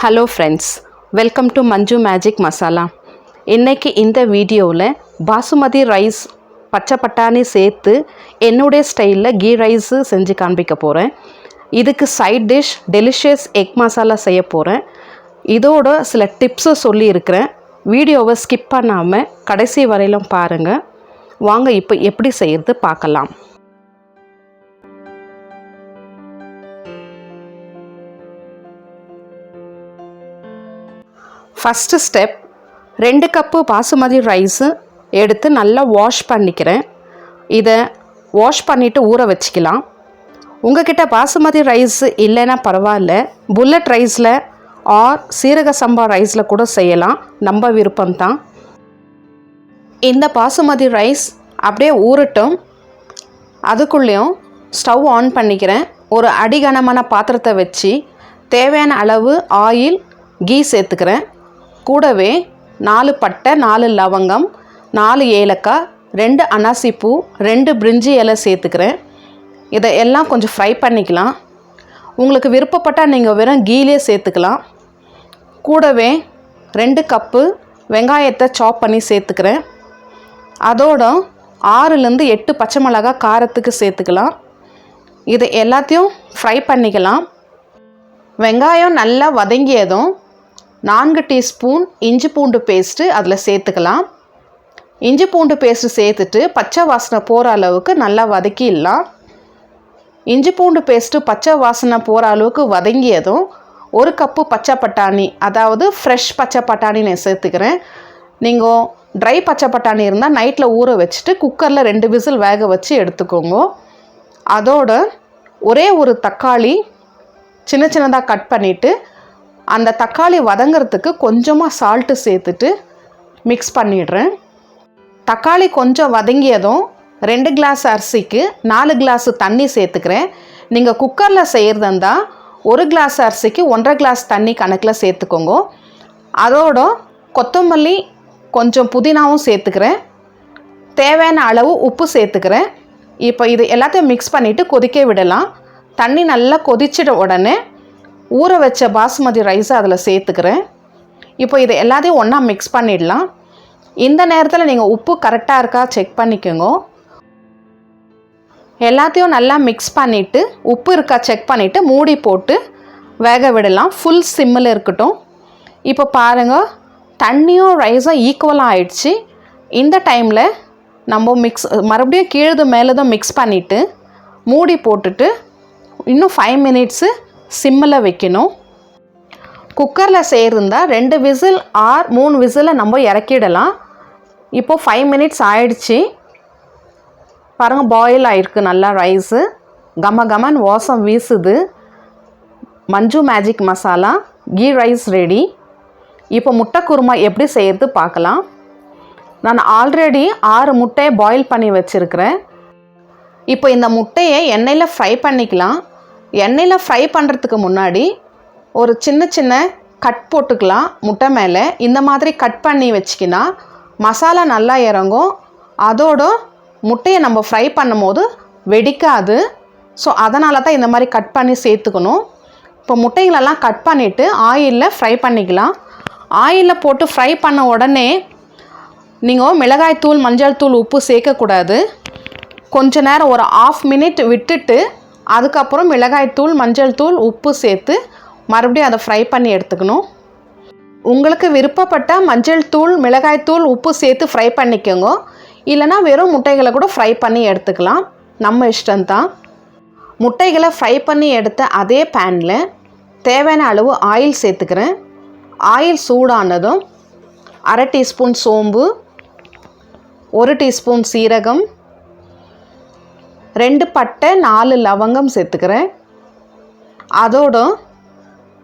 Hello friends, welcome to Manju Magic Masala. இன்னைக்கு இந்த வீடியோவில் பாசுமதி ரைஸ் பச்சை பட்டாணி சேர்த்து என்னுடைய ஸ்டைலில் கீ ரைஸ் செஞ்சு காண்பிக்க போகிறேன். இதுக்கு side dish delicious egg masala செய்ய போகிறேன். இதோட சில டிப்ஸை சொல்லியிருக்கிறேன். வீடியோவை ஸ்கிப் பண்ணாமல் கடைசி வரையிலும் பாருங்கள். வாங்க இப்போ எப்படி செய்கிறது பார்க்கலாம். First step, 2 cup basmati rice எடுத்து நல்லா வாஷ் பண்ணிக்கிறேன். இதை வாஷ் பண்ணிவிட்டு ஊற வச்சுக்கலாம். உங்கள்கிட்ட பாசுமதி ரைஸ் இல்லைன்னா பரவாயில்ல, புல்லட் ரைஸில் ஆர் சீரக சம்பா ரைஸில் கூட செய்யலாம், நம்ம விருப்பம்தான். இந்த பாசுமதி ரைஸ் அப்படியே ஊறட்டும். அதுக்குள்ளேயும் ஸ்டவ் ஆன் பண்ணிக்கிறேன். ஒரு அடிகனமான பாத்திரத்தை வச்சு தேவையான அளவு ஆயில் கீ சேர்த்துக்கிறேன். கூடவே 4 பட்டை, 4 லவங்கம், 4 ஏலக்காய், 2 அன்னாசிப்பூ, 2 பிரிஞ்சி இலை சேர்த்துக்கிறேன். இதை எல்லாம் கொஞ்சம் ஃப்ரை பண்ணிக்கலாம். உங்களுக்கு விருப்பப்பட்டால் நீங்கள் வெறும் கீலே சேர்த்துக்கலாம். கூடவே 2 கப்பு வெங்காயத்தை சாப் பண்ணி சேர்த்துக்கிறேன். அதோட 6லேருந்து 8 பச்சை மிளகாய் காரத்துக்கு சேர்த்துக்கலாம். இதை எல்லாத்தையும் ஃப்ரை பண்ணிக்கலாம். வெங்காயம் நல்லா வதங்கியதும் 4 டீஸ்பூன் இஞ்சி பூண்டு பேஸ்ட்டு அதில் சேர்த்துக்கலாம். இஞ்சி பூண்டு பேஸ்ட்டு சேர்த்துட்டு பச்சை வாசனை போகிற அளவுக்கு நல்லா வதக்கிடலாம். இஞ்சி பூண்டு பேஸ்ட்டு பச்சை வாசனை போகிற அளவுக்கு வதங்கியதும் 1 கப்பு பச்சை பட்டாணி, அதாவது ஃப்ரெஷ் பச்சை பட்டாணி நான் சேர்த்துக்கிறேன். நீங்கள் ட்ரை பச்சை பட்டாணி இருந்தால் நைட்டில் ஊற வச்சுட்டு குக்கரில் 2 விசில் வேக வச்சு எடுத்துக்கோங்க. அதோட ஒரே ஒரு தக்காளி சின்ன சின்னதாக கட் பண்ணிவிட்டு அந்த தக்காளி வதங்கிறதுக்கு கொஞ்சமாக சால்ட்டு சேர்த்துட்டு மிக்ஸ் பண்ணிடுறேன். தக்காளி கொஞ்சம் வதங்கியதும் 2 கிளாஸ் அரிசிக்கு 4 கிளாஸ் தண்ணி சேர்த்துக்கிறேன். நீங்கள் குக்கரில் செய்கிறதா 1 கிளாஸ் அரிசிக்கு 1.5 கிளாஸ் தண்ணி கணக்கில் சேர்த்துக்கோங்க. அதோட கொத்தமல்லி கொஞ்சம் புதினாவும் சேர்த்துக்கிறேன். தேவையான அளவு உப்பு சேர்த்துக்கிறேன். இப்போ இது எல்லாத்தையும் மிக்ஸ் பண்ணிவிட்டு கொதிக்க விடலாம். தண்ணி நல்லா கொதிச்சிட உடனே ஊற வச்ச பாசுமதி ரைஸை அதில் சேர்த்துக்கிறேன். இப்போ இது எல்லாத்தையும் ஒன்றா மிக்ஸ் பண்ணிடலாம். இந்த நேரத்தில் நீங்கள் உப்பு கரெக்டாக இருக்கா செக் பண்ணிக்கோங்க. எல்லாத்தையும் நல்லா மிக்ஸ் பண்ணிவிட்டு உப்பு இருக்கா செக் பண்ணிவிட்டு மூடி போட்டு வேக விடலாம். ஃபுல் சிம்மில் இருக்கட்டும். இப்போ பாருங்கள், தண்ணியும் ரைஸும் ஈக்குவலாக ஆயிடுச்சு. இந்த டைமில் நம்ம மறுபடியும் கீழது மேலதும் மிக்ஸ் பண்ணிவிட்டு மூடி போட்டுட்டு இன்னும் 5 மினிட்ஸு சிம்மில் வைக்கணும். குக்கரில் செய்கிறதா 2 விசில் ஆர் 3 விசிலை நம்ம இறக்கிடலாம். இப்போது 5 மினிட்ஸ் ஆயிடுச்சு. பாருங்கள், பாயில் ஆகிருக்கு நல்லா ரைஸு. கமன் வாசம் வீசுது. Manju magic masala ghee rice ready. இப்போ முட்டை குருமா எப்படி செய்கிறது பார்க்கலாம். நான் ஆல்ரெடி 6 முட்டையை பாயில் பண்ணி வச்சுருக்கிறேன். இப்போ இந்த முட்டையை எண்ணெயில் ஃப்ரை பண்ணிக்கலாம். எண்ணெயில் ஃப்ரை பண்ணுறதுக்கு முன்னாடி ஒரு சின்ன கட் போட்டுக்கலாம் முட்டை மேலே. இந்த மாதிரி கட் பண்ணி வச்சிக்கினா மசாலா நல்லா இறங்கும். அதோட முட்டையை நம்ம ஃப்ரை பண்ணும் போது வெடிக்காது. ஸோ அதனால தான் இந்த மாதிரி கட் பண்ணி சேர்த்துக்கணும். இப்போ முட்டைகளெல்லாம் கட் பண்ணிவிட்டு ஆயிலில் ஃப்ரை பண்ணிக்கலாம். ஆயிலில் போட்டு ஃப்ரை பண்ண உடனே நீங்கள் மிளகாய் தூள், மஞ்சள் தூள், உப்பு சேர்க்கக்கூடாது. கொஞ்ச நேரம் ஒரு 1/2 மினிட் விட்டுட்டு அதுக்கப்புறம் மிளகாய்த்தூள், மஞ்சள் தூள், உப்பு சேர்த்து மறுபடியும் அதை ஃப்ரை பண்ணி எடுத்துக்கணும். உங்களுக்கு விருப்பப்பட்டால் மஞ்சள் தூள், மிளகாய்த்தூள், உப்பு சேர்த்து ஃப்ரை பண்ணிக்கோங்க. இல்லைனா வெறும் முட்டைகளை கூட ஃப்ரை பண்ணி எடுத்துக்கலாம், நம்ம இஷ்டம்தான். முட்டைகளை ஃப்ரை பண்ணி எடுத்த அதே பேனில் தேவையான அளவு ஆயில் சேர்த்துக்கிறேன். ஆயில் சூடானதும் 1/2 டீஸ்பூன் சோம்பு, 1 டீஸ்பூன் சீரகம், 2 பட்டை, 4 லவங்கம் சேர்த்துக்கிறேன். அதோட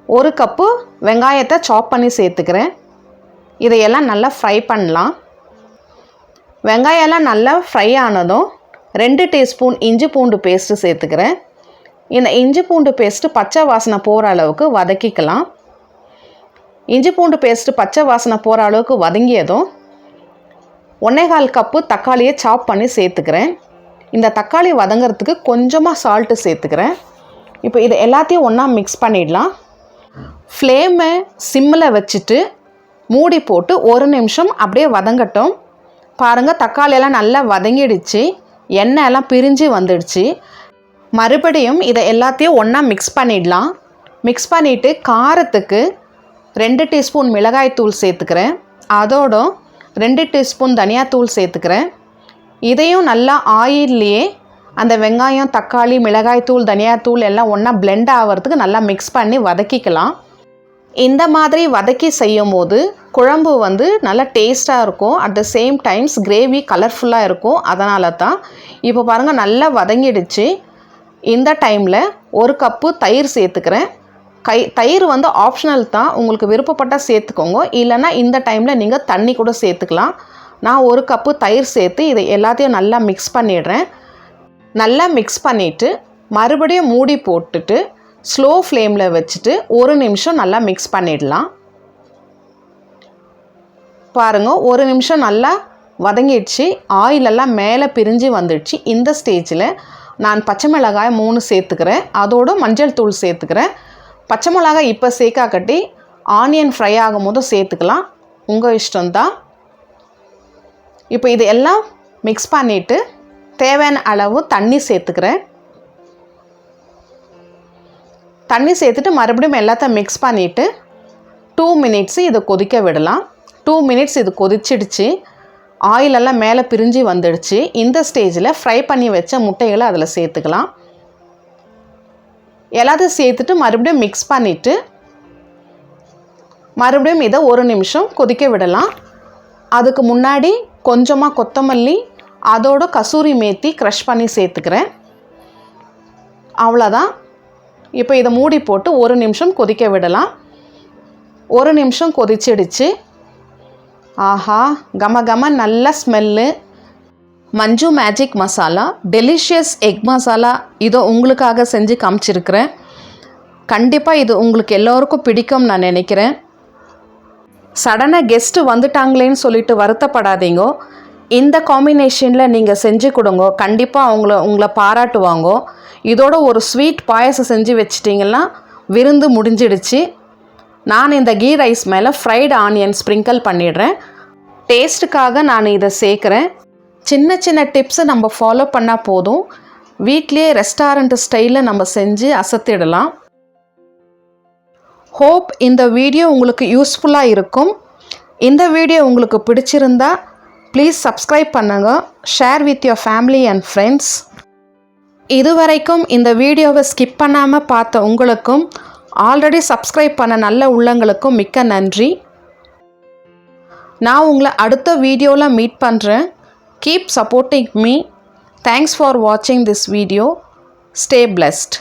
1 கப்பு வெங்காயத்தை சாப் பண்ணி சேர்த்துக்கிறேன். இதையெல்லாம் நல்லா ஃப்ரை பண்ணலாம். வெங்காயம்லாம் நல்லா ஃப்ரை ஆனதும் 2 டீஸ்பூன் இஞ்சி பூண்டு பேஸ்ட்டு சேர்த்துக்கிறேன். இந்த இஞ்சி பூண்டு பேஸ்ட்டு பச்சை வாசனை போகிற அளவுக்கு வதக்கிக்கலாம். இஞ்சி பூண்டு பேஸ்ட்டு பச்சை வாசனை போகிற அளவுக்கு வதங்கியதும் 1.25 கப்பு தக்காளியை சாப் பண்ணி சேர்த்துக்கிறேன். இந்த தக்காளி வதங்கிறதுக்கு கொஞ்சமாக சால்ட்டு சேர்த்துக்கிறேன். இப்போ இது எல்லாத்தையும் ஒன்றா மிக்ஸ் பண்ணிடலாம். ஃப்ளேமை சிம்மில் வச்சுட்டு மூடி போட்டு ஒரு நிமிஷம் அப்படியே வதங்கட்டும். பாருங்கள், தக்காளியெல்லாம் நல்லா வதங்கிடுச்சு, எண்ணெய் எல்லாம் பிரிஞ்சு வந்துடுச்சு. மறுபடியும் இதை எல்லாத்தையும் ஒன்றா மிக்ஸ் பண்ணிடலாம். மிக்ஸ் பண்ணிவிட்டு காரத்துக்கு 2 டீஸ்பூன் மிளகாய்த்தூள் சேர்த்துக்கிறேன். அதோட 2 டீஸ்பூன் தனியாத்தூள் சேர்த்துக்கிறேன். இதையும் நல்லா ஆயில்லையே அந்த வெங்காயம், தக்காளி, மிளகாய்த்தூள், தனியாத்தூள் எல்லாம் ஒன்றா பிளெண்ட் ஆகிறதுக்கு நல்லா மிக்ஸ் பண்ணி வதக்கிக்கலாம். இந்த மாதிரி வதக்கி செய்யும் போது குழம்பு நல்லா டேஸ்ட்டாக இருக்கும். At the same times gravy கலர்ஃபுல்லாக இருக்கும். அதனால தான். இப்போ பாருங்கள், நல்லா வதங்கிடுச்சு. இந்த டைமில் 1 கப்பு தயிர் சேர்த்துக்கிறேன். தயிர் ஆப்ஷனல் தான், உங்களுக்கு விருப்பப்பட்டால் சேர்த்துக்கோங்க. இல்லைன்னா இந்த டைமில் நீங்கள் தண்ணி கூட சேர்த்துக்கலாம். நான் 1 கப்பு தயிர் சேர்த்து இதை எல்லாத்தையும் நல்லா மிக்ஸ் பண்ணிடுறேன். நல்லா மிக்ஸ் பண்ணிவிட்டு மறுபடியும் மூடி போட்டுட்டு ஸ்லோ ஃப்ளேமில் வச்சுட்டு 1 நிமிஷம் நல்லா மிக்ஸ் பண்ணிடலாம். பாருங்கள், 1 நிமிஷம் நல்லா வதங்கிடுச்சு. ஆயிலெல்லாம் மேலே பிரிஞ்சு வந்துடுச்சு. இந்த ஸ்டேஜில் நான் பச்சை மிளகாய் 3 சேர்த்துக்கிறேன். அதோடு மஞ்சள் தூள் சேர்த்துக்கிறேன். பச்சை மிளகாய் இப்போ சேர்க்காக்கட்டி ஆனியன் ஃப்ரை ஆகும் போது சேர்த்துக்கலாம், உங்கள் இஷ்டம்தான். இப்போ இது எல்லாம் மிக்ஸ் பண்ணிவிட்டு தேவையான அளவு தண்ணி சேர்த்துக்கிறேன். தண்ணி சேர்த்துட்டு மறுபடியும் எல்லாத்தையும் மிக்ஸ் பண்ணிவிட்டு 2 மினிட்ஸு இதை கொதிக்க விடலாம். 2 மினிட்ஸ் இது கொதிச்சிடுச்சு. ஆயிலெல்லாம் மேலே பிரிஞ்சு வந்துடுச்சு. இந்த ஸ்டேஜில் ஃப்ரை பண்ணி வச்ச முட்டைகளை அதில் சேர்த்துக்கலாம். எல்லாத்தையும் சேர்த்துட்டு மறுபடியும் மிக்ஸ் பண்ணிவிட்டு மறுபடியும் இதை 1 நிமிஷம் கொதிக்க விடலாம். அதுக்கு முன்னாடி கொஞ்சமாக கொத்தமல்லி, அதோட கசூரி மேத்தி க்ரஷ் பண்ணி சேர்த்துக்கிறேன். அவ்வளோதான். இப்போ இதை மூடி போட்டு 1 நிமிஷம் கொதிக்க விடலாம். 1 நிமிஷம் கொதிச்சிடுச்சு. ஆஹா, கம கம நல்ல smell. Manju magic masala, delicious egg masala, இதோ உங்களுக்காக செஞ்சு காமிச்சிருக்கிறேன். கண்டிப்பாக இது உங்களுக்கு எல்லோருக்கும் பிடிக்கும் நான் நினைக்கிறேன். சடனாக கெஸ்ட்டு வந்துட்டாங்களேன்னு சொல்லிட்டு வருத்தப்படாதீங்க. இந்த காம்பினேஷனில் நீங்கள் செஞ்சு கொடுங்க, கண்டிப்பாக உங்களை பாராட்டுவாங்க. இதோட ஒரு ஸ்வீட் பாயசம் செஞ்சு வச்சிட்டிங்கன்னா விருந்து முடிஞ்சிடுச்சு. நான் இந்த கீ ரைஸ் மேலே ஃப்ரைடு ஆனியன் ஸ்ப்ரிங்கிள் பண்ணிடுறேன். டேஸ்ட்டுக்காக நான் இதை சேர்க்குறேன். சின்ன சின்ன டிப்ஸை நம்ம ஃபாலோ பண்ணால் போதும், வீட்லேயே ரெஸ்டாரண்ட் ஸ்டைலில் நம்ம செஞ்சு அசத்திடலாம். ஹோப் இந்த வீடியோ உங்களுக்கு யூஸ்ஃபுல்லாக இருக்கும். இந்த வீடியோ உங்களுக்கு பிடிச்சிருந்தா ப்ளீஸ் சப்ஸ்கிரைப் பண்ணுங்கள், share with your family and friends. இதுவரைக்கும் இந்த வீடியோவை ஸ்கிப் பண்ணாமல் பார்த்த உங்களுக்கும் ஆல்ரெடி சப்ஸ்கிரைப் பண்ண நல்ல உள்ளங்களுக்கும் மிக்க நன்றி. நான் உங்களை அடுத்த வீடியோவில் மீட் பண்ணுறேன். Keep supporting me. Thanks for வாட்சிங் திஸ் வீடியோ. Stay blessed.